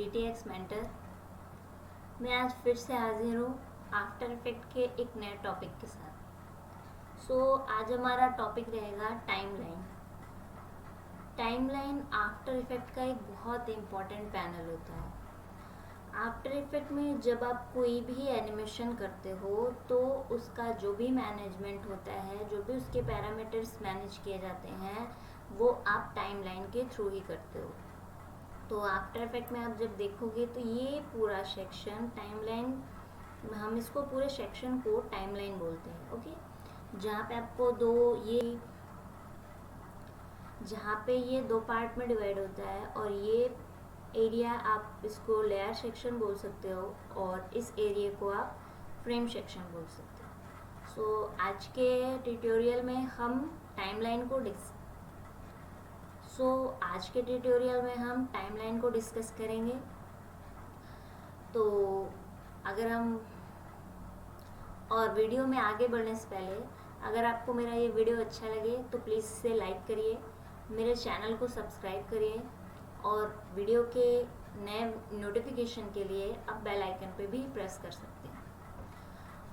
GTX mentor. मैं आज फिर से हाजिर हूँ आफ्टर इफेक्ट के एक नए टॉपिक के साथ। आज हमारा टॉपिक रहेगा टाइमलाइन। टाइमलाइन आफ्टर इफेक्ट का एक बहुत इम्पॉर्टेंट पैनल होता है। आफ्टर इफेक्ट में जब आप कोई भी एनिमेशन करते हो तो उसका जो भी मैनेजमेंट होता है, जो भी उसके पैरामीटर्स मैनेज किए जाते हैं, वो आप टाइमलाइन के थ्रू ही करते हो। तो आफ्टर इफेक्ट में आप जब देखोगे तो ये पूरा सेक्शन टाइमलाइन, हम इसको पूरे सेक्शन को टाइमलाइन बोलते हैं। ओके, जहाँ पे ये दो पार्ट में डिवाइड होता है और ये एरिया आप इसको लेयर सेक्शन बोल सकते हो और इस एरिया को आप फ्रेम सेक्शन बोल सकते हो। आज के ट्यूटोरियल में हम टाइमलाइन को डिस्कस करेंगे। तो अगर हम और वीडियो में आगे बढ़ने से पहले, अगर आपको मेरा ये वीडियो अच्छा लगे तो प्लीज़ इसे लाइक करिए, मेरे चैनल को सब्सक्राइब करिए और वीडियो के नए नोटिफिकेशन के लिए आप बेल आइकन पे भी प्रेस कर सकते हैं।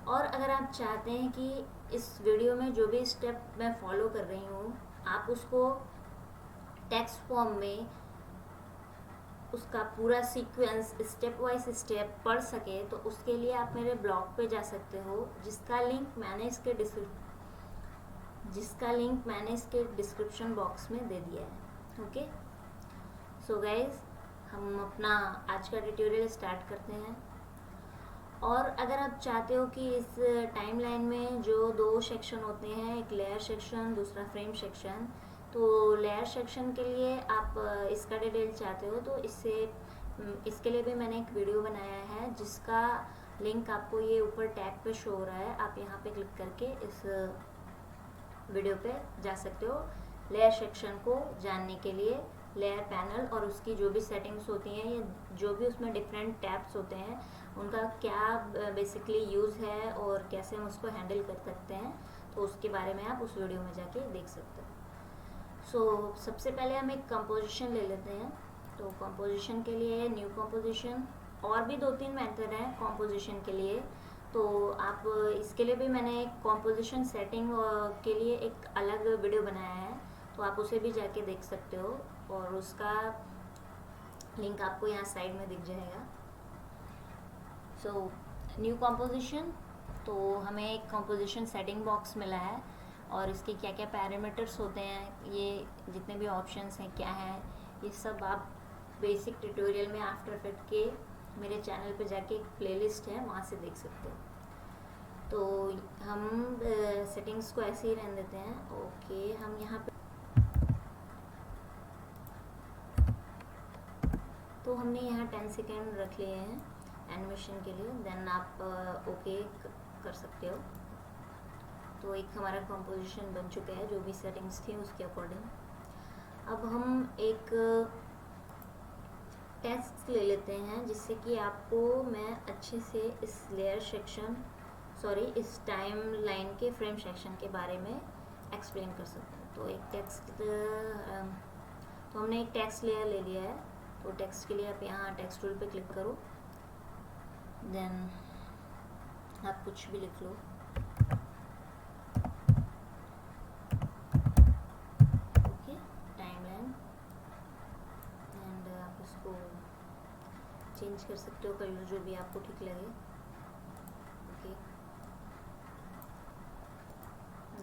और अगर आप चाहते हैं कि इस वीडियो में जो भी स्टेप मैं फॉलो कर रही हूँ आप उसको टेक्स्ट फॉर्म में उसका पूरा सीक्वेंस स्टेप वाइज स्टेप पढ़ सके, तो उसके लिए आप मेरे ब्लॉग पे जा सकते हो, जिसका लिंक मैंने इसके डिस्क्रिप्शन बॉक्स में दे दिया है। ओके, सो गाइज, हम अपना आज का ट्यूटोरियल स्टार्ट करते हैं। और अगर आप चाहते हो कि इस टाइमलाइन में जो दो सेक्शन होते हैं, एक लेयर सेक्शन, दूसरा फ्रेम सेक्शन, तो लेयर सेक्शन के लिए आप इसका डिटेल चाहते हो तो इसके लिए भी मैंने एक वीडियो बनाया है, जिसका लिंक आपको ये ऊपर टैग पे शो हो रहा है। आप यहाँ पे क्लिक करके इस वीडियो पे जा सकते हो लेयर सेक्शन को जानने के लिए। लेयर पैनल और उसकी जो भी सेटिंग्स होती हैं, या जो भी उसमें डिफरेंट टैब्स होते हैं, उनका क्या बेसिकली यूज़ है और कैसे हम उसको हैंडल कर सकते हैं, तो उसके बारे में आप उस वीडियो में जाके देख सकते हो। सबसे पहले हम एक कंपोजिशन ले लेते हैं। तो कंपोजिशन के लिए न्यू कंपोजिशन, और भी 2-3 मेथड हैं कंपोजिशन के लिए। तो आप इसके लिए भी मैंने एक कंपोजिशन सेटिंग के लिए एक अलग वीडियो बनाया है, तो आप उसे भी जाके देख सकते हो और उसका लिंक आपको यहाँ साइड में दिख जाएगा। न्यू कंपोजिशन, तो हमें एक कंपोजिशन सेटिंग बॉक्स मिला है और इसके क्या क्या पैरामीटर्स होते हैं, ये जितने भी ऑप्शंस हैं क्या हैं, ये सब आप बेसिक ट्यूटोरियल में आफ्टर इफेक्ट के मेरे चैनल पे जाके एक प्लेलिस्ट है, वहाँ से देख सकते हो। तो हम सेटिंग्स को ऐसे ही रहने देते हैं। ओके, हम यहाँ पे तो हमने यहाँ 10 सेकेंड रख लिए हैं एनिमेशन के लिए। देन आप ओके कर सकते हो। तो एक हमारा कंपोजिशन बन चुका है, जो भी सेटिंग्स थी उसके अकॉर्डिंग। अब हम एक टेक्स्ट ले लेते हैं, जिससे कि आपको मैं अच्छे से इस इस टाइम लाइन के फ्रेम सेक्शन के बारे में एक्सप्लेन कर सकते हैं। तो हमने एक टेक्स्ट लेयर ले लिया है। तो टेक्स्ट के लिए आप यहाँ टेक्स्ट टूल पे क्लिक करो, देन आप कुछ भी लिख लो। ओके, टाइमलाइन, एंड आप इसको चेंज कर सकते हो कलर, जो भी आपको ठीक लगे। ओके,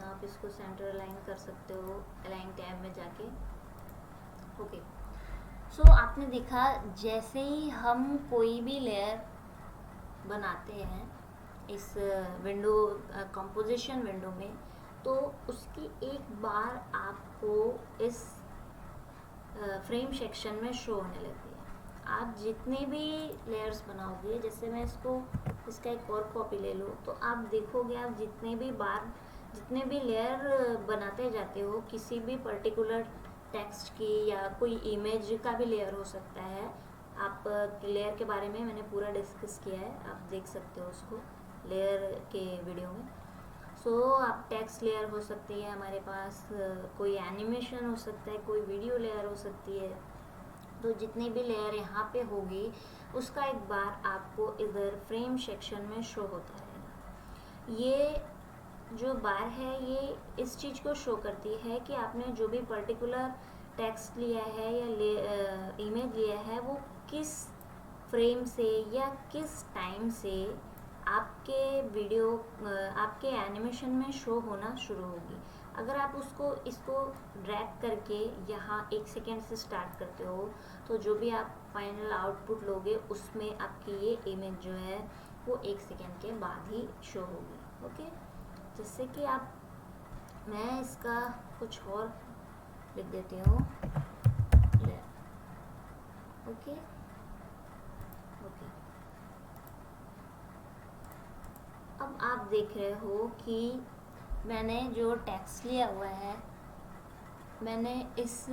आप इसको सेंटर अलाइन कर सकते हो अलाइन टैब में जाके। ओके, आपने देखा, जैसे ही हम कोई भी लेयर बनाते हैं इस कंपोजिशन विंडो में, तो उसकी एक बार आपको इस फ्रेम सेक्शन में शो होने लगती है। आप जितने भी लेयर्स बनाओगे, जैसे मैं इसका एक और कॉपी ले लूँ, तो आप देखोगे, आप जितने भी लेयर बनाते जाते हो, किसी भी पर्टिकुलर टेक्स्ट की या कोई इमेज का भी लेयर हो सकता है। आप लेयर के बारे में मैंने पूरा डिस्कस किया है, आप देख सकते हो उसको लेयर के वीडियो में। आप टेक्स्ट लेयर हो सकती है हमारे पास, कोई एनिमेशन हो सकता है, कोई वीडियो लेयर हो सकती है, तो जितनी भी लेयर यहाँ पे होगी उसका एक बार आपको इधर फ्रेम सेक्शन में शो होता रहेगा। ये जो बार है ये इस चीज़ को शो करती है कि आपने जो भी पर्टिकुलर टेक्स्ट लिया है या इमेज लिया है वो किस फ्रेम से या किस टाइम से आपके वीडियो आपके एनिमेशन में शो होना शुरू होगी। अगर आप इसको ड्रैग करके यहाँ 1 सेकेंड से स्टार्ट करते हो तो जो भी आप फाइनल आउटपुट लोगे उसमें आपकी ये इमेज जो है वो 1 सेकेंड के बाद ही शो होगी। ओके, जिससे कि आप मैं इसका कुछ और लिख देती हूँ। ओके ओके, अब आप देख रहे हो कि मैंने जो टेक्स्ट लिया हुआ है मैंने इस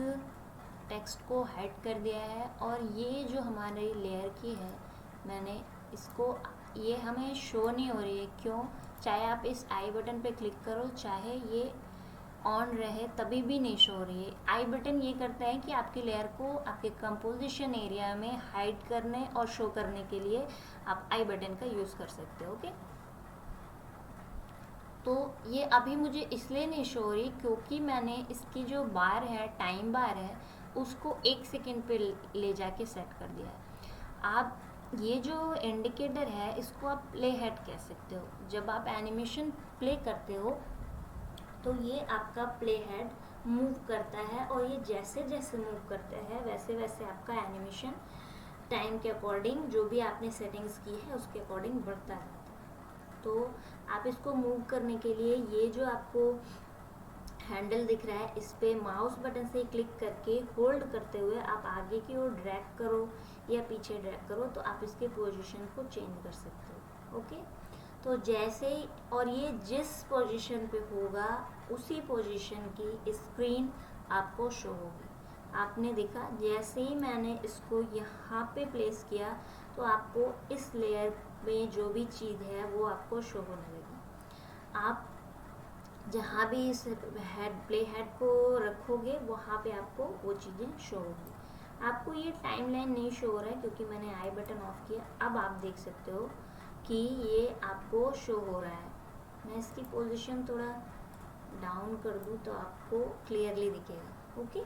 टेक्स्ट को हाइड कर दिया है और ये जो हमारी लेयर की है मैंने इसको ये हमें शो नहीं हो रही है। क्यों? चाहे आप इस आई बटन पे क्लिक करो चाहे ये ऑन रहे तभी भी नहीं शो हो रही है। आई बटन ये करता है कि आपकी लेयर को आपके कंपोजिशन एरिया में हाइड करने और शो करने के लिए आप आई बटन का यूज़ कर सकते हो। ओके, तो ये अभी मुझे इसलिए नहीं शो हो रही क्योंकि मैंने इसकी जो बार है टाइम बार है उसको 1 सेकेंड पे ले जाके सेट कर दिया है। आप ये जो इंडिकेटर है इसको आप प्ले हेड कह सकते हो। जब आप एनिमेशन प्ले करते हो तो ये आपका प्ले हेड मूव करता है और ये जैसे जैसे मूव करता है वैसे वैसे आपका एनिमेशन टाइम के अकॉर्डिंग जो भी आपने सेटिंग्स की है उसके अकॉर्डिंग बढ़ता जाता है। तो आप इसको मूव करने के लिए ये जो आपको हैंडल दिख रहा है इस पे माउस बटन से क्लिक करके होल्ड करते हुए आप आगे की ओर ड्रैग करो या पीछे ड्रैग करो तो आप इसके पोजीशन को चेंज कर सकते हो। ओके, तो जैसे ही और ये जिस पोजीशन पे होगा उसी पोजीशन की स्क्रीन आपको शो होगी। आपने देखा जैसे ही मैंने इसको यहाँ पे प्लेस किया तो आपको इस लेयर में जो भी चीज़ है वो आपको शो होने लगी। आप जहाँ भी इस प्ले हेड को रखोगे वहाँ पे आपको वो चीज़ें शो होगी। आपको ये टाइमलाइन नहीं शो हो रहा है क्योंकि मैंने आई बटन ऑफ किया। अब आप देख सकते हो कि ये आपको शो हो रहा है। मैं इसकी पोजीशन थोड़ा डाउन कर दूँ तो आपको क्लियरली दिखेगा। ओके,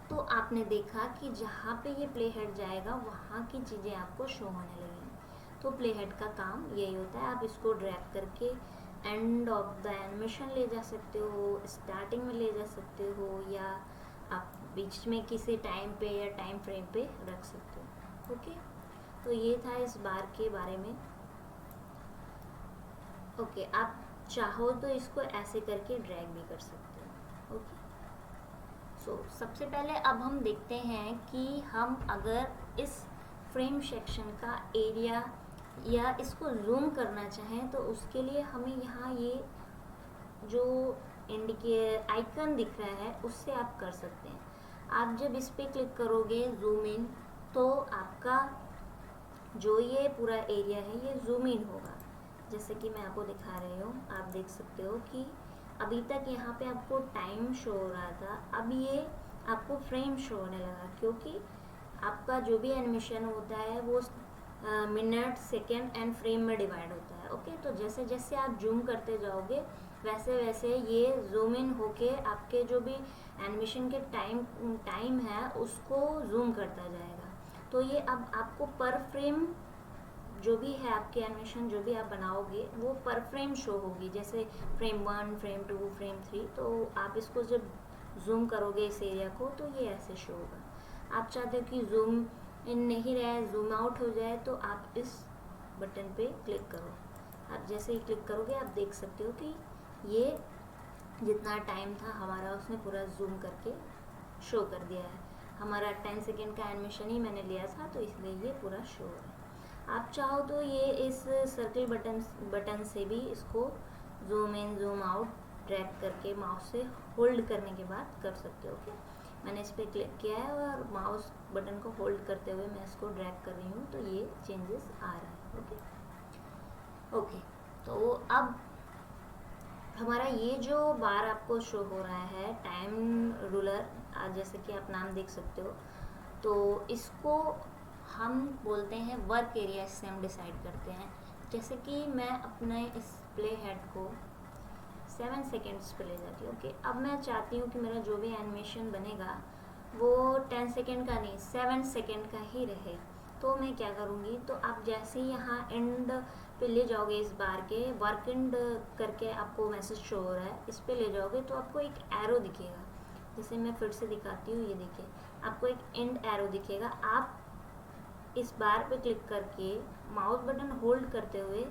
तो आपने देखा कि जहाँ पे ये प्ले हेड जाएगा वहाँ की चीज़ें आपको शो होने लगेंगी। तो प्ले हेड का काम यही होता है। आप इसको ड्रैग करके एंड ऑफ द एनिमेशन ले जा सकते हो, स्टार्टिंग में ले जा सकते हो या आप बीच में किसी टाइम पे या टाइम फ्रेम पे रख सकते हो। ओके, तो ये था इस बार के बारे में। ओके, आप चाहो तो इसको ऐसे करके ड्रैग भी कर सकते हो। ओके, सो सबसे पहले अब हम देखते हैं कि हम अगर इस फ्रेम सेक्शन का एरिया या इसको जूम करना चाहें तो उसके लिए हमें यहाँ ये जो आइकन दिख रहा है उससे आप कर सकते हैं। आप जब इस पर क्लिक करोगे जूम इन तो आपका जो ये पूरा एरिया है ये जूम इन होगा। जैसे कि मैं आपको दिखा रही हूँ, आप देख सकते हो कि अभी तक यहाँ पे आपको टाइम शो हो रहा था, अब ये आपको फ्रेम शो होने लगा क्योंकि आपका जो भी एनिमेशन होता है वो मिनट सेकेंड एंड फ्रेम में डिवाइड होता है। ओके, तो जैसे जैसे आप जूम करते जाओगे वैसे वैसे ये जूम इन होके आपके जो भी एनिमेशन के टाइम है उसको जूम करता जाएगा। तो ये अब आपको पर फ्रेम जो भी है आपके एनिमेशन जो भी आप बनाओगे वो पर फ्रेम शो होगी। जैसे फ्रेम 1, फ्रेम 2, फ्रेम 3। तो आप इसको जब जूम करोगे इस एरिया को तो ये ऐसे शो होगा। आप चाहते हो कि जूम इन नहीं रहे, जूम आउट हो जाए तो आप इस बटन पे क्लिक करो। आप जैसे ही क्लिक करोगे आप देख सकते हो कि ये जितना टाइम था हमारा उसने पूरा जूम करके शो कर दिया है। हमारा 10 सेकेंड का एनिमेशन ही मैंने लिया था तो इसलिए ये पूरा शो हो रहा है। आप चाहो तो ये इस सर्कल बटन से भी इसको zoom in zoom out drag करके माउस से होल्ड करने के बाद कर सकते हो। ओके, मैंने इस पर क्लिक किया है और माउस बटन को होल्ड करते हुए मैं इसको ड्रैग कर रही हूँ तो ये चेंजेस आ रहा है। ओके, तो अब हमारा ये जो बार आपको शो हो रहा है टाइम रूलर, जैसे कि आप नाम देख सकते हो, तो इसको हम बोलते हैं वर्क एरिया, इससे हम डिसाइड करते हैं। जैसे कि मैं अपने इस प्ले हेड को 7 सेकेंड्स पे ले जाती हूँ। ओके, अब मैं चाहती हूँ कि मेरा जो भी एनिमेशन बनेगा वो 10 सेकेंड का नहीं 7 सेकेंड का ही रहे। तो मैं क्या करूँगी, तो आप जैसे ही यहाँ एंड पे ले जाओगे, इस बार के वर्क एंड करके आपको मैसेज शो हो रहा है, इस पे ले जाओगे तो आपको एक एरो दिखेगा। जैसे मैं फिर से दिखाती हूँ, ये देखिए आपको एक एंड एरो दिखेगा। आप इस बार पे क्लिक करके माउस बटन होल्ड करते हुए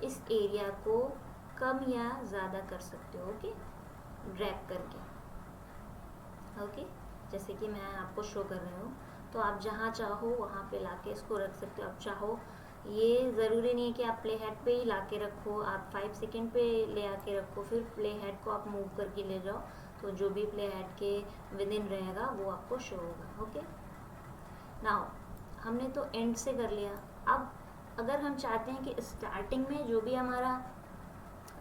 इस एरिया को कम या ज़्यादा कर सकते हो। ओके, ड्रैग करके। ओके, जैसे कि मैं आपको शो कर रही हूँ, तो आप जहाँ चाहो वहाँ पे लाके इसको रख सकते हो। आप चाहो, ये ज़रूरी नहीं है कि आप प्ले हेड पे ही लाके रखो, आप 5 सेकेंड पे ले आके रखो, फिर प्ले हेड को आप मूव करके ले जाओ, तो जो भी प्ले हेड के विद इन रहेगा वो आपको शो होगा। ओके, नाउ हमने तो एंड से कर लिया। अब अगर हम चाहते हैं कि स्टार्टिंग में जो भी हमारा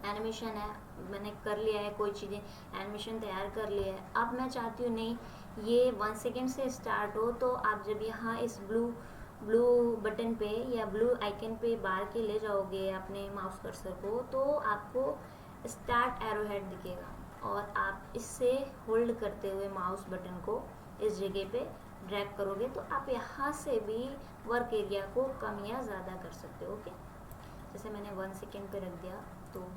एनिमेशन है, मैंने कर लिया है, कोई चीज़ें एनिमेशन तैयार कर लिया है, अब मैं चाहती हूँ नहीं ये 1 सेकेंड से स्टार्ट हो, तो आप जब यहाँ इस ब्लू बटन पे या ब्लू आइकन पे बार के ले जाओगे अपने माउस कर्सर को, तो आपको स्टार्ट एरो हेड दिखेगा और आप इससे होल्ड करते हुए माउस बटन को इस जगह पे ड्रैग करोगे तो आप यहाँ से भी वर्क एरिया को कम या ज़्यादा कर सकते हो। ओके, जैसे मैंने 1 सेकेंड पे रख दिया, तो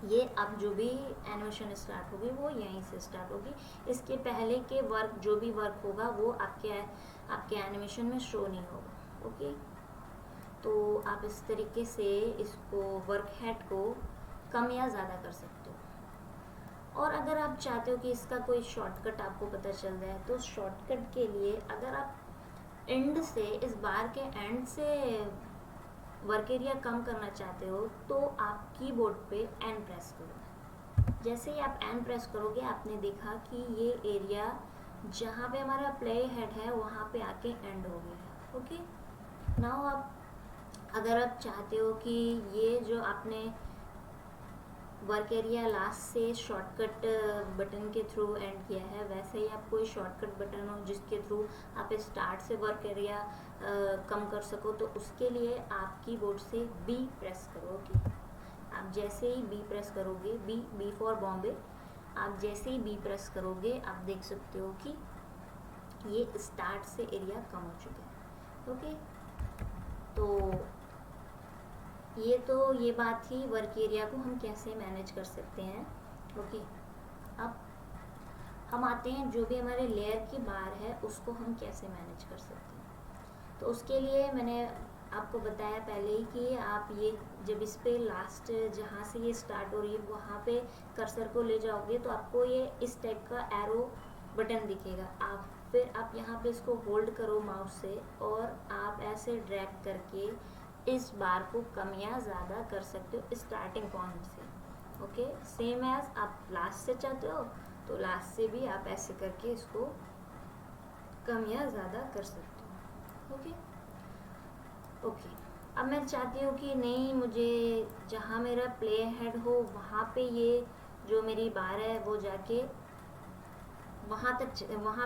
ये अब जो भी एनिमेशन स्टार्ट होगी वो यहीं से स्टार्ट होगी। इसके पहले के वर्क, जो भी वर्क होगा वो आपके एनिमेशन में शो नहीं होगा। ओके, तो आप इस तरीके से इसको वर्क हेड को कम या ज़्यादा कर सकते हो। और अगर आप चाहते हो कि इसका कोई शॉर्टकट आपको पता चल जाए, तो शॉर्टकट के लिए अगर आप एंड से, इस बार के एंड से वर्क एरिया कम करना चाहते हो, तो आप कीबोर्ड पे एन प्रेस करो। जैसे ही आप एन प्रेस करोगे, आपने देखा कि ये एरिया जहाँ पे हमारा प्ले हेड है वहाँ पे आके एंड हो गया है। ओके, नाउ आप अगर आप चाहते हो कि ये जो आपने वर्क एरिया लास्ट से शॉर्टकट बटन के थ्रू एंड किया है, वैसे ही आप कोई शॉर्टकट बटन हो जिसके थ्रू आप स्टार्ट से वर्क एरिया कम कर सको, तो उसके लिए आप कीबोर्ड से बी प्रेस करो। कि आप जैसे ही बी प्रेस करोगे, बी फॉर बॉम्बे, आप जैसे ही बी प्रेस करोगे आप देख सकते हो कि ये स्टार्ट से एरिया कम हो चुका है। ओके, तो ये बात थी वर्क एरिया को हम कैसे मैनेज कर सकते हैं। ओके, अब हम आते हैं जो भी हमारे लेयर की बार है उसको हम कैसे मैनेज कर सकते हैं। तो उसके लिए मैंने आपको बताया पहले ही कि आप ये जब इस पे लास्ट जहाँ से ये स्टार्ट हो रही है वहाँ पे कर्सर को ले जाओगे तो आपको ये इस टाइप का एरो बटन दिखेगा। फिर आप यहाँ पे इसको होल्ड करो माउस से और आप ऐसे ड्रैग करके इस बार को कम या ज़्यादा कर सकते हो स्टार्टिंग पॉइंट से। ओके, सेम एज आप लास्ट से चाहते हो तो लास्ट से भी आप ऐसे करके इसको कम या ज़्यादा कर सकते हो। ओके, अब मैं चाहती हूँ कि नहीं, मुझे जहाँ मेरा प्ले हेड हो वहाँ पे ये जो मेरी बार है वो जाके वहाँ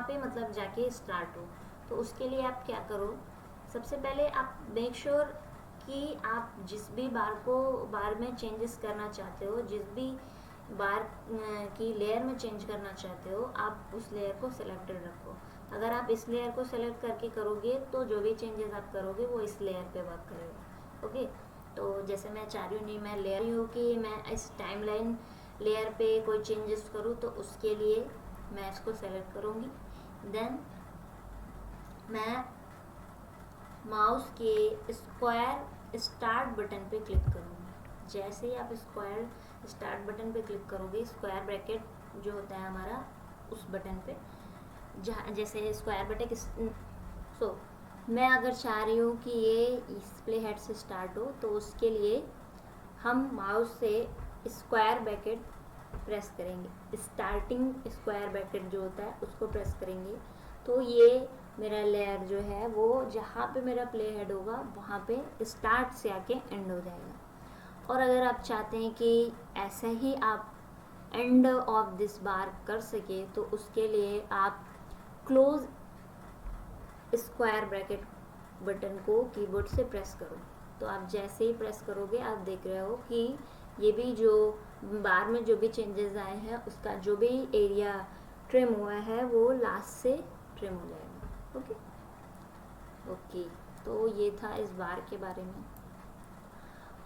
पे मतलब जाके स्टार्ट हो। तो उसके लिए आप क्या करो, सबसे पहले आप मेक श्योर कि आप जिस भी बार में चेंजेस करना चाहते हो, जिस भी बार की लेयर में चेंज करना चाहते हो, आप उस लेयर को सिलेक्टेड रखो। अगर आप इस लेयर को सेलेक्ट करके करोगे तो जो भी चेंजेस आप करोगे वो इस लेयर पे वर्क करेगा। ओके, तो जैसे मैं चाह रही हूँ, नहीं मैं लेयर हूँ कि मैं इस टाइमलाइन लेयर पे कोई चेंजेस करूँ, तो उसके लिए मैं इसको सेलेक्ट करूँगी। देन मैं माउस के स्क्वायर स्टार्ट बटन पे क्लिक करूँगी। जैसे ही आप स्क्वायर स्टार्ट बटन पे क्लिक करोगे, स्क्वायर ब्रैकेट जो होता है हमारा उस बटन पे, जहाँ जैसे स्क्वायर ब्रैकेट मैं अगर चाह रही हूँ कि ये इस प्ले हेड से स्टार्ट हो, तो उसके लिए हम माउस से स्क्वायर ब्रैकेट प्रेस करेंगे, स्टार्टिंग स्क्वायर ब्रैकेट जो होता है उसको प्रेस करेंगे, तो ये मेरा लेयर जो है वो जहाँ पे मेरा प्ले हेड होगा वहाँ पे स्टार्ट से आके एंड हो जाएगा। और अगर आप चाहते हैं कि ऐसा ही आप एंड ऑफ दिस बार कर सके, तो उसके लिए आप क्लोज स्क्वायर ब्रैकेट बटन को कीबोर्ड से प्रेस करो। तो आप जैसे ही प्रेस करोगे आप देख रहे हो कि ये भी जो बार में जो भी चेंजेस आए हैं उसका जो भी एरिया ट्रिम हुआ है वो लास्ट से ट्रिम हो जाएगा। ओके, तो ये था इस बार के बारे में।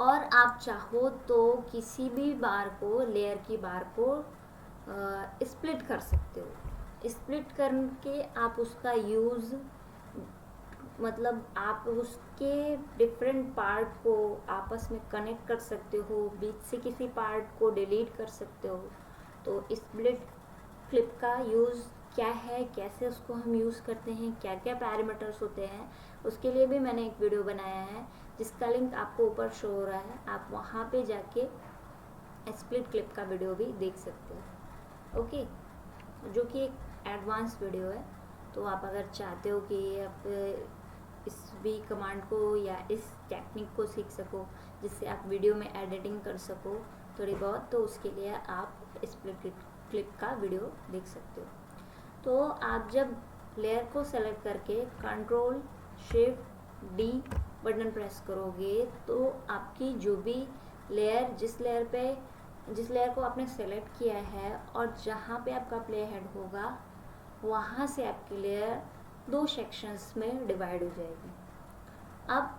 और आप चाहो तो किसी भी बार को, लेयर की बार को स्प्लिट कर सकते हो। स्प्लिट करके आप उसका यूज़, मतलब आप उसके डिफरेंट पार्ट को आपस में कनेक्ट कर सकते हो, बीच से किसी पार्ट को डिलीट कर सकते हो। तो स्प्लिट क्लिप का यूज़ क्या है, कैसे उसको हम यूज़ करते हैं, क्या क्या पैरामीटर्स होते हैं, उसके लिए भी मैंने एक वीडियो बनाया है जिसका लिंक आपको ऊपर शो हो रहा है। आप वहाँ पे जाके स्प्लिट क्लिप का वीडियो भी देख सकते हो। ओके, जो कि एक एडवांस वीडियो है। तो आप अगर चाहते हो कि आप इस भी कमांड को या इस टेक्निक को सीख सको जिससे आप वीडियो में एडिटिंग कर सको थोड़ी बहुत, तो उसके लिए आप स्प्लिट क्लिप का वीडियो देख सकते हो। तो आप जब लेयर को सेलेक्ट करके control shift D button press करोगे तो आपकी जो भी लेयर, जिस लेयर को आपने सेलेक्ट किया है और जहाँ पे आपका प्ले हेड होगा वहाँ से आपकी लेयर 2 सेक्शंस में डिवाइड हो जाएगी। अब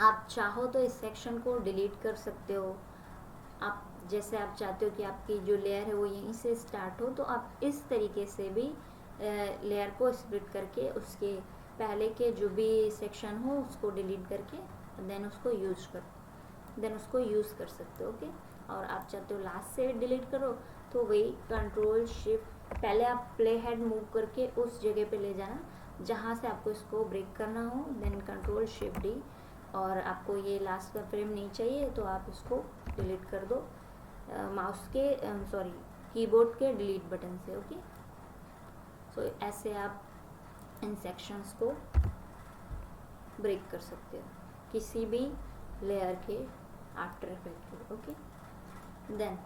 आप चाहो तो इस सेक्शन को डिलीट कर सकते हो। आप जैसे आप चाहते हो कि आपकी जो लेयर है वो यहीं से स्टार्ट हो, तो आप इस तरीके से भी लेयर को स्प्लिट करके उसके पहले के जो भी सेक्शन हो उसको डिलीट करके देन उसको यूज़ कर सकते हो। ओके, और आप चाहते हो लास्ट से डिलीट करो तो वही कंट्रोल शिफ्ट, पहले आप प्ले हेड मूव करके उस जगह पे ले जाना जहाँ से आपको इसको ब्रेक करना हो, देन कंट्रोल शिफ्ट डी, और आपको ये लास्ट का फ्रेम नहीं चाहिए तो आप इसको डिलीट कर दो माउस के कीबोर्ड के डिलीट बटन से। ओके, सो ऐसे आप इन सेक्शंस को ब्रेक कर सकते हो किसी भी लेयर के आफ्टर इफेक्ट के। ओके, देन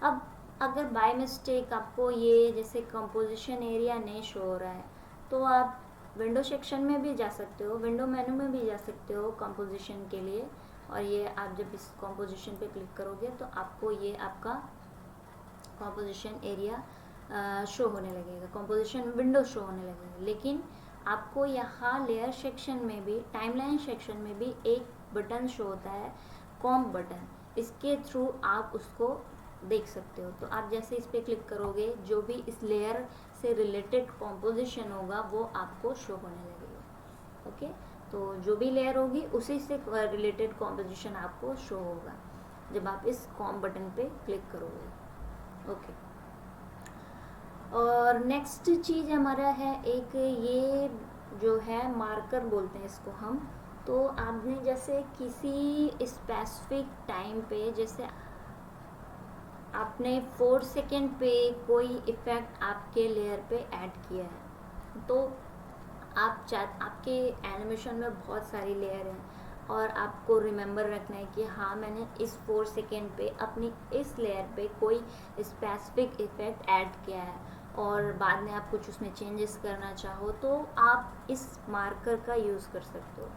अब अगर बाय मिस्टेक आपको ये जैसे कंपोजिशन एरिया नहीं शो हो रहा है तो आप विंडो सेक्शन में भी जा सकते हो, विंडो मेनू में भी जा सकते हो कंपोजिशन के लिए, और ये आप जब इस कंपोजिशन पे क्लिक करोगे तो आपको ये आपका कंपोजिशन एरिया शो होने लगेगा, कंपोजिशन विंडो शो होने लगेगा। लेकिन आपको यहाँ लेयर सेक्शन में भी, टाइमलाइन सेक्शन में भी एक बटन शो होता है, कॉम्प बटन, इसके थ्रू आप उसको देख सकते हो। तो आप जैसे इस पर क्लिक करोगे जो भी इस लेयर से रिलेटेड कॉम्पोजिशन होगा वो आपको शो होने लगेगा। ओके, तो जो भी लेयर होगी उसी से रिलेटेड कॉम्पोजिशन आपको शो होगा जब आप इस कॉम्प बटन पे क्लिक करोगे। ओके, और नेक्स्ट चीज़ हमारा है एक, ये जो है मार्कर बोलते हैं इसको हम। तो आपने जैसे किसी स्पेसिफिक टाइम पे, जैसे आपने 4 सेकेंड पे कोई इफ़ेक्ट आपके लेयर पे ऐड किया है, तो आपके एनिमेशन में बहुत सारी लेयर हैं और आपको रिमेंबर रखना है कि हाँ मैंने इस 4 सेकेंड पे अपनी इस लेयर पे कोई स्पेसिफिक इफ़ेक्ट ऐड किया है, और बाद में आप कुछ उसमें चेंजेस करना चाहो तो आप इस मार्कर का यूज़ कर सकते हो।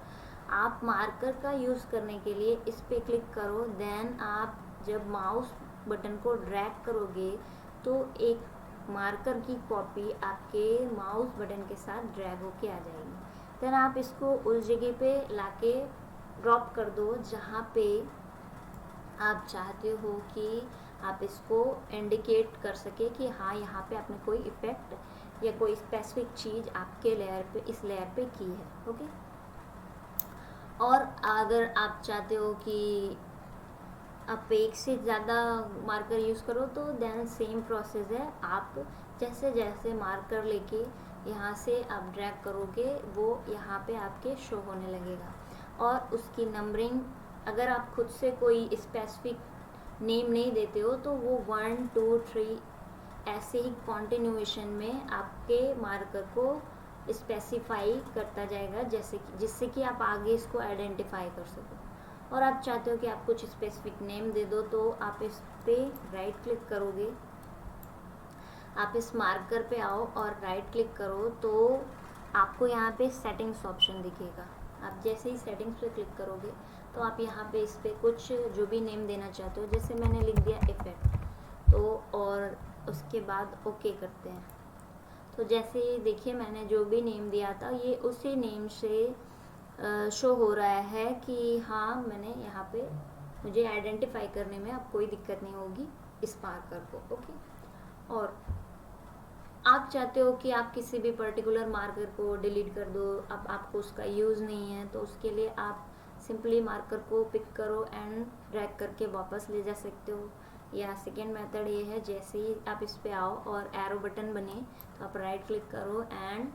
आप मार्कर का यूज़ करने के लिए इस पे क्लिक करो, देन आप जब माउस बटन को ड्रैग करोगे तो एक मार्कर की कॉपी आपके माउस बटन के साथ ड्रैग होके आ जाएगी। देन आप इसको उस जगह पे लाके ड्रॉप कर दो जहाँ पे आप चाहते हो कि आप इसको इंडिकेट कर सके कि हाँ यहाँ पे आपने कोई इफ़ेक्ट या कोई स्पेसिफिक चीज़ आपके लेयर पे, इस लेयर पे की है। ओके, और अगर आप चाहते हो कि आप एक से ज़्यादा मार्कर यूज़ करो तो देन सेम प्रोसेस है। आप जैसे जैसे मार्कर लेके यहाँ से आप ड्रैग करोगे वो यहाँ पे आपके शो होने लगेगा, और उसकी नंबरिंग अगर आप खुद से कोई स्पेसिफिक नेम नहीं देते हो तो वो 1 2 3 ऐसे ही कॉन्टिन्यूएशन में आपके मार्कर को स्पेसिफाई करता जाएगा, जैसे कि जिससे कि आप आगे इसको आइडेंटिफाई कर सको। और आप चाहते हो कि आप कुछ स्पेसिफिक नेम दे दो तो आप इस पे राइट क्लिक करोगे, आप इस मार्कर पे आओ और राइट क्लिक करो तो आपको यहाँ पे सेटिंग्स ऑप्शन दिखेगा। आप जैसे ही सेटिंग्स पे क्लिक करोगे तो आप यहाँ पे इस पर कुछ जो भी नेम देना चाहते हो, जैसे मैंने लिख दिया इफेक्ट, तो और उसके बाद ओके करते हैं। तो जैसे ही देखिए मैंने जो भी नेम दिया था ये उसी नेम से शो हो रहा है कि हाँ मैंने यहाँ पे, मुझे आइडेंटिफाई करने में अब कोई दिक्कत नहीं होगी इस मार्कर को। ओके, और आप चाहते हो कि आप किसी भी पर्टिकुलर मार्कर को डिलीट कर दो, अब आपको उसका यूज़ नहीं है, तो उसके लिए आप सिंपली मार्कर को पिक करो एंड ड्रैग करके वापस ले जा सकते हो। या सेकेंड मेथड ये है, जैसे ही आप इस पे आओ और एरो बटन बने तो आप राइट क्लिक करो एंड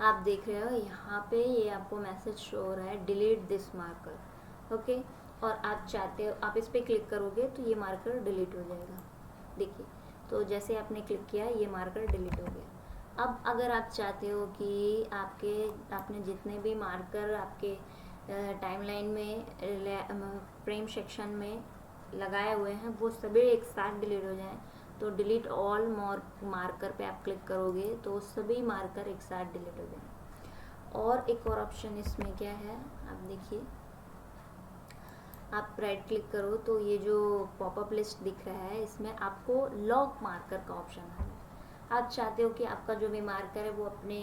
आप देख रहे हो यहाँ पे ये आपको मैसेज शो हो रहा है डिलीट दिस मार्कर। ओके, और आप चाहते हो आप इस पर क्लिक करोगे तो ये मार्कर डिलीट हो जाएगा। देखिए, तो जैसे आपने क्लिक किया ये मार्कर डिलीट हो गया। अब अगर आप चाहते हो कि आपने जितने भी मार्कर आपके टाइमलाइन में फ्रेम सेक्शन में लगाए हुए हैं वो सभी एक साथ डिलीट हो जाएं, तो डिलीट ऑल मार्कर पे आप क्लिक करोगे तो सभी मार्कर एक साथ डिलीट हो जाएं। और एक और ऑप्शन इसमें क्या है, आप देखिए, आप राइट क्लिक करो तो ये जो पॉपअप लिस्ट दिख रहा है इसमें आपको लॉक मार्कर का ऑप्शन है। आप चाहते हो कि आपका जो भी मार्कर है वो अपने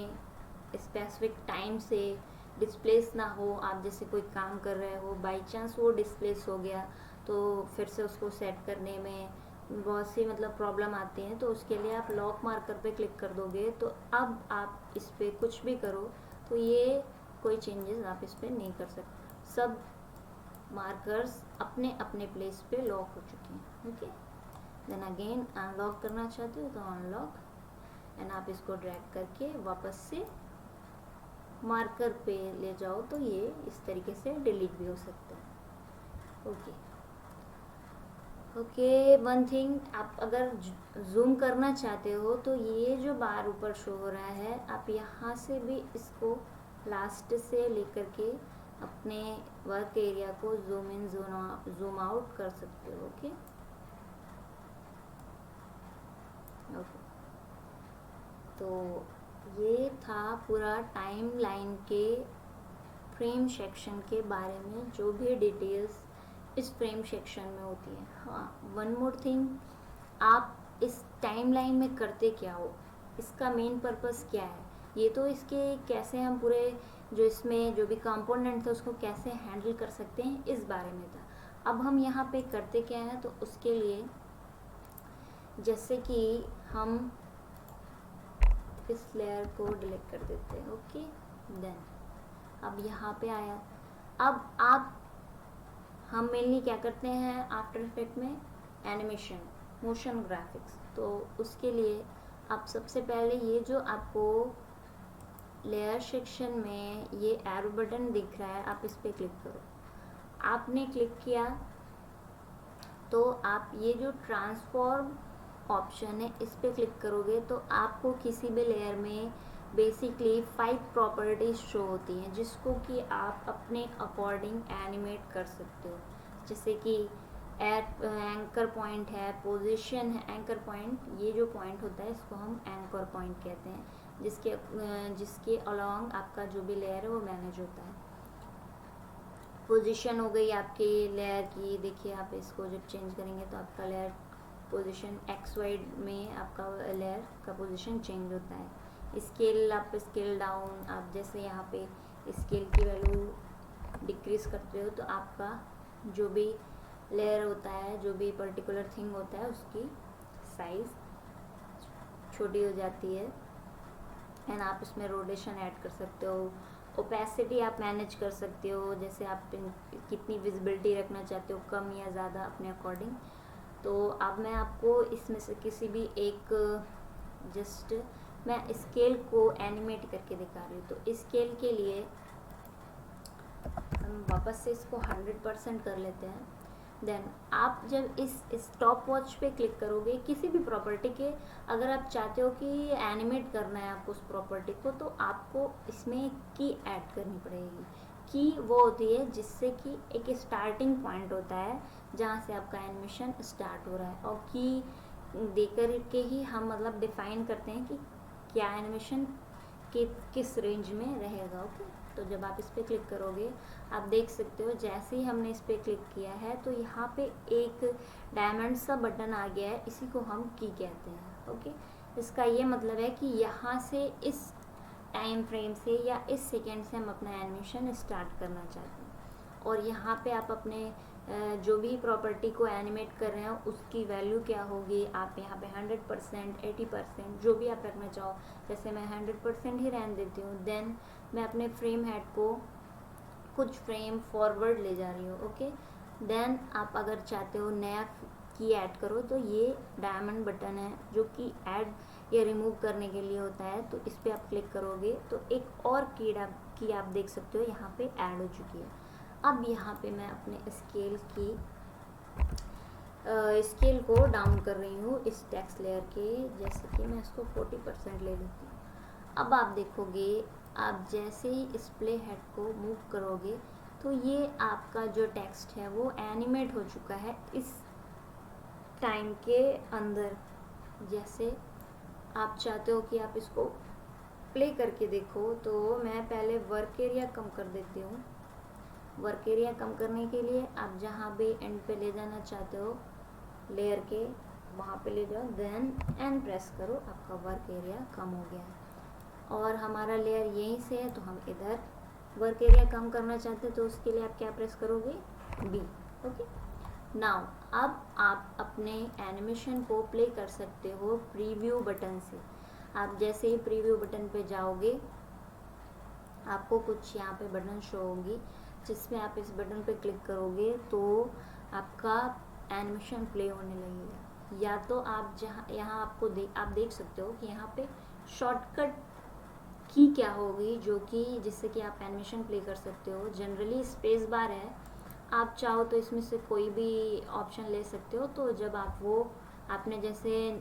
स्पेसिफिक टाइम से डिस्प्लेस ना हो, आप जैसे कोई काम कर रहे हो बाई चांस वो डिस्प्लेस हो गया तो फिर से उसको सेट करने में बहुत सी प्रॉब्लम आती हैं, तो उसके लिए आप लॉक मार्कर पे क्लिक कर दोगे तो अब आप इस पर कुछ भी करो तो ये कोई चेंजेस आप इस पर नहीं कर सकते, सब मार्कर्स अपने अपने प्लेस पे लॉक हो चुके हैं। ओके, देन अगेन अनलॉक करना चाहते हो तो अनलॉक एंड आप इसको ड्रैग करके वापस से मार्कर पे ले जाओ तो ये इस तरीके से डिलीट भी हो सकता है। ओके, वन थिंग, आप अगर जूम करना चाहते हो तो ये जो बार ऊपर शो हो रहा है आप यहाँ से भी इसको लास्ट से लेकर के अपने वर्क एरिया को जूम इन जूम आउट कर सकते हो। ओके, तो ये था पूरा टाइमलाइन के फ्रेम सेक्शन के बारे में, जो भी डिटेल्स इस फ्रेम सेक्शन में होती है। हाँ, वन मोर थिंग, आप इस टाइमलाइन में करते क्या हो, इसका मेन पर्पस क्या है, ये तो इसके कैसे हम पूरे जो इसमें जो भी कंपोनेंट थे उसको कैसे हैंडल कर सकते हैं इस बारे में था। अब हम यहाँ पे करते क्या है, तो उसके लिए जैसे कि हम इस लेयर को डिलीट कर देते हैं। ओके, देन अब यहाँ पे आया, अब हम मेनली क्या करते हैं आफ्टर इफेक्ट में, एनिमेशन, मोशन ग्राफिक्स, तो उसके लिए आप सबसे पहले ये जो आपको लेयर सेक्शन में ये एरो बटन दिख रहा है आप इस पर क्लिक करो। आपने क्लिक किया तो आप ये जो ट्रांसफॉर्म ऑप्शन है इस पर क्लिक करोगे तो आपको किसी भी लेयर में बेसिकली 5 प्रॉपर्टीज शो होती हैं जिसको कि आप अपने अकॉर्डिंग एनिमेट कर सकते हो। जैसे कि एंकर पॉइंट है, पोजीशन है। एंकर पॉइंट, ये जो पॉइंट होता है इसको हम एंकर पॉइंट कहते हैं, जिसके अलॉन्ग आपका जो भी लेयर है वो मैनेज होता है। पोजीशन हो गई आपकी लेयर की, देखिए आप इसको जब चेंज करेंगे तो आपका लेयर पोजीशन XY में आपका लेयर का पोजीशन चेंज होता है। स्केल, आप स्केल डाउन, आप जैसे यहाँ पे स्केल की वैल्यू डिक्रीज करते हो तो आपका जो भी लेयर होता है, जो भी पर्टिकुलर थिंग होता है उसकी साइज छोटी हो जाती है एंड आप इसमें रोटेशन ऐड कर सकते हो। ओपेसिटी आप मैनेज कर सकते हो, जैसे आप कितनी विजिबिलिटी रखना चाहते हो, कम या ज़्यादा अपने अकॉर्डिंग। तो अब मैं आपको इसमें से किसी भी एक जस्ट मैं स्केल को एनिमेट करके दिखा रही हूँ। तो स्केल के लिए हम वापस से इसको 100% कर लेते हैं। देन आप जब इस स्टॉप वॉच पे क्लिक करोगे किसी भी प्रॉपर्टी के, अगर आप चाहते हो कि एनिमेट करना है आपको उस प्रॉपर्टी को, तो आपको इसमें की ऐड करनी पड़ेगी। की वो होती है जिससे कि एक स्टार्टिंग पॉइंट होता है जहाँ से आपका एनिमेशन स्टार्ट हो रहा है, और की देकर के ही हम डिफाइन करते हैं कि क्या एनिमेशन कि किस रेंज में रहेगा। ओके, तो जब आप इस पर क्लिक करोगे आप देख सकते हो जैसे ही हमने इस पर क्लिक किया है तो यहाँ पे एक डायमंड सा बटन आ गया है, इसी को हम की कहते हैं। ओके, इसका ये मतलब है कि यहाँ से इस टाइम फ्रेम से या इस सेकेंड से हम अपना एनिमेशन स्टार्ट करना चाहते हैं। और यहाँ पे आप अपने जो भी प्रॉपर्टी को एनिमेट कर रहे हैं उसकी वैल्यू क्या होगी, आप यहाँ पे 100%, 80% जो भी आप रखना चाहो, जैसे मैं 100% ही रहने देती हूँ। देन मैं अपने फ्रेम हेड को कुछ फ्रेम फॉरवर्ड ले जा रही हूँ। ओके, देन आप अगर चाहते हो नया की ऐड करो तो ये डायमंड बटन है जो कि ऐड या रिमूव करने के लिए होता है, तो इस पर आप क्लिक करोगे तो एक और की आप देख सकते हो यहाँ पे ऐड हो चुकी है। अब यहाँ पे मैं अपने स्केल को डाउन कर रही हूँ इस टेक्स्ट लेयर के, जैसे कि मैं इसको 40% ले लेती हूँ। अब आप देखोगे आप जैसे ही इस प्ले हेड को मूव करोगे तो ये आपका जो टेक्स्ट है वो एनिमेट हो चुका है इस टाइम के अंदर। जैसे आप चाहते हो कि आप इसको प्ले करके देखो, तो मैं पहले वर्क एरिया कम कर देती हूँ। वर्क एरिया कम करने के लिए आप जहाँ भी एंड पे ले जाना चाहते हो लेयर के, वहाँ पे ले जाओ, देन एंड प्रेस करो, आपका वर्क एरिया कम हो गया है। और हमारा लेयर यहीं से है तो हम इधर वर्क एरिया कम करना चाहते हैं तो उसके लिए आप क्या प्रेस करोगे, बी। ओके, नाउ अब आप अपने एनिमेशन को प्ले कर सकते हो प्रीव्यू बटन से। आप जैसे ही प्रीव्यू बटन पे जाओगे आपको कुछ यहाँ पे बटन शो होगी, जिसमें आप इस बटन पे क्लिक करोगे तो आपका एनिमेशन प्ले होने लगेगा। या तो आप यहाँ आप देख सकते हो कि यहाँ पे शॉर्टकट की क्या होगी जो कि जिससे कि आप एनिमेशन प्ले कर सकते हो। जनरली स्पेस बार है, आप चाहो तो इसमें से कोई भी ऑप्शन ले सकते हो। तो जब आपने जैसे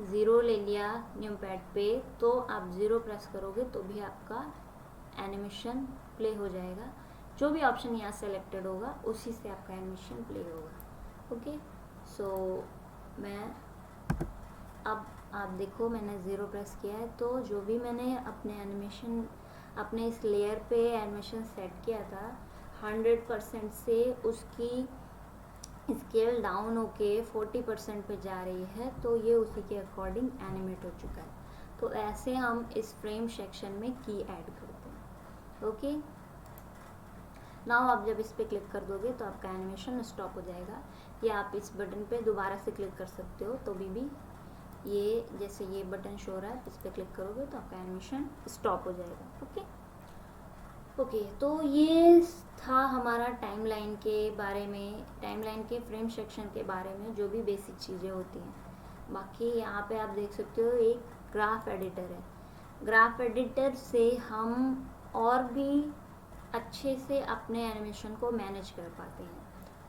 0 ले लिया न्यू पैड पे, तो आप 0 प्रेस करोगे तो भी आपका एनिमेशन प्ले हो जाएगा। जो भी ऑप्शन यहाँ सेलेक्टेड होगा उसी से आपका एनिमेशन प्ले होगा। ओके, सो मैं अब आप देखो मैंने 0 प्रेस किया है, तो जो भी मैंने अपने इस लेयर पे एनिमेशन सेट किया था 100% से उसकी स्केल डाउन होके 40% पे जा रही है, तो ये उसी के अकॉर्डिंग एनिमेट हो चुका है। तो ऐसे हम इस फ्रेम सेक्शन में की ऐड करते हैं। ओके, नाउ आप जब इस पे क्लिक कर दोगे तो आपका एनिमेशन स्टॉप हो जाएगा, या आप इस बटन पे दोबारा से क्लिक कर सकते हो तो भी ये जैसे ये बटन शो रहा है इस पे क्लिक करोगे तो आपका एनिमेशन स्टॉप हो जाएगा। ओके, तो ये था हमारा टाइमलाइन के बारे में, टाइमलाइन के फ्रेम सेक्शन के बारे में जो भी बेसिक चीज़ें होती हैं। बाकी यहाँ पे आप देख सकते हो एक ग्राफ एडिटर है। ग्राफ एडिटर से हम और भी अच्छे से अपने एनिमेशन को मैनेज कर पाते हैं।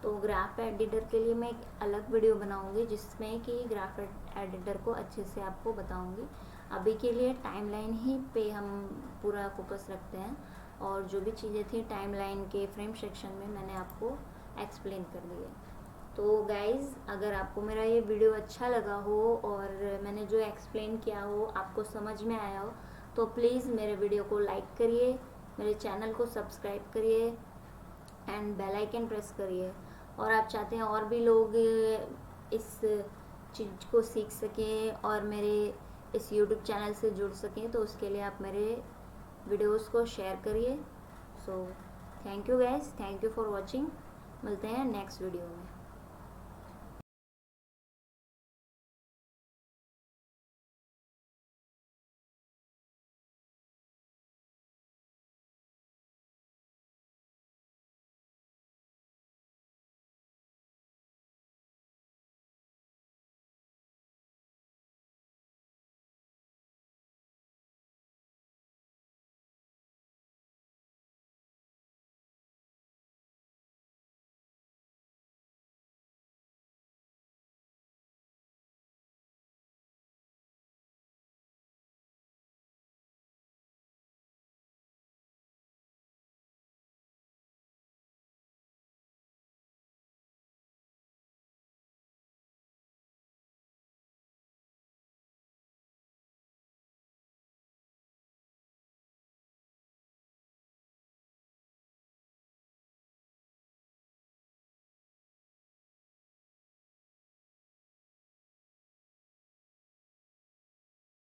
तो ग्राफ एडिटर के लिए मैं एक अलग वीडियो बनाऊंगी जिसमें कि ग्राफ एडिटर को अच्छे से आपको बताऊंगी। अभी के लिए टाइमलाइन ही पे हम पूरा फोकस रखते हैं, और जो भी चीज़ें थी टाइमलाइन के फ्रेम सेक्शन में मैंने आपको एक्सप्लेन कर दी है। तो गाइज़, अगर आपको मेरा ये वीडियो अच्छा लगा हो और मैंने जो एक्सप्लेन किया हो आपको समझ में आया हो, तो प्लीज़ मेरे वीडियो को लाइक करिए, मेरे चैनल को सब्सक्राइब करिए एंड बेल आइकन प्रेस करिए। और आप चाहते हैं और भी लोग इस चीज़ को सीख सकें और मेरे इस YouTube चैनल से जुड़ सकें, तो उसके लिए आप मेरे वीडियोस को शेयर करिए। So thank you guys, thank you for watching. मिलते हैं नेक्स्ट वीडियो में।